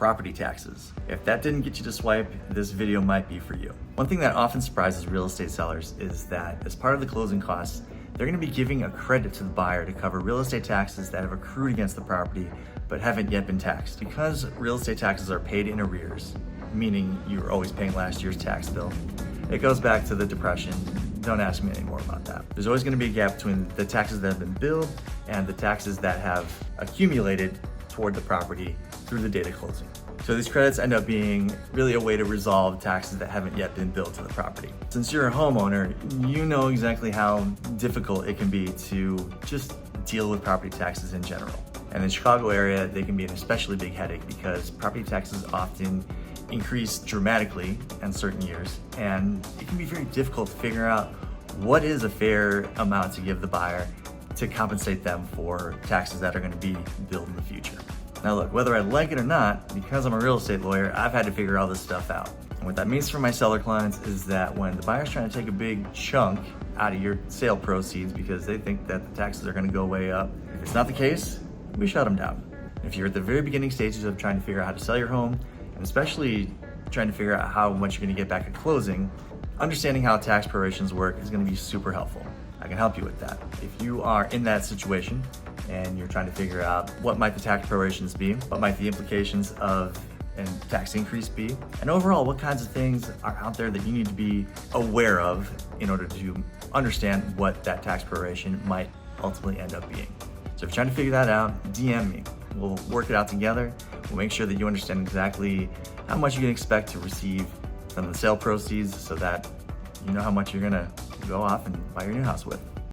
property taxes. If that didn't get you to swipe, this video might be for you. One thing that often surprises real estate sellers is that as part of the closing costs, they're going to be giving a credit to the buyer to cover real estate taxes that have accrued against the property but haven't yet been taxed. Because real estate taxes are paid in arrears, meaning you're always paying last year's tax bill, it goes back to the Depression. Don't ask me any more about that. There's always going to be a gap between the taxes that have been billed and the taxes that have accumulated toward the property through the date of closing. So these credits end up being really a way to resolve taxes that haven't yet been billed to the property. Since you're a homeowner, you know exactly how difficult it can be to just deal with property taxes in general. And in the Chicago area, they can be an especially big headache because property taxes often increase dramatically in certain years, and it can be very difficult to figure out what is a fair amount to give the buyer to compensate them for taxes that are going to be billed in the future. Now look, whether I like it or not, because I'm a real estate lawyer, I've had to figure all this stuff out. And what that means for my seller clients is that when the buyer's trying to take a big chunk out of your sale proceeds because they think that the taxes are going to go way up, if it's not the case, we shut them down. If you're at the very beginning stages of trying to figure out how to sell your home, and especially trying to figure out how much you're going to get back at closing, understanding how tax prorations work is going to be super helpful. I can help you with that. If you are in that situation and you're trying to figure out what might the tax prorations be, what might the implications of a tax increase be, and overall what kinds of things are out there that you need to be aware of in order to understand what that tax proration might ultimately end up being. So if you're trying to figure that out, DM me. We'll work it out together. We'll make sure that you understand exactly how much you can expect to receive from the sale proceeds so that you know how much you're gonna go off and buy your new house with.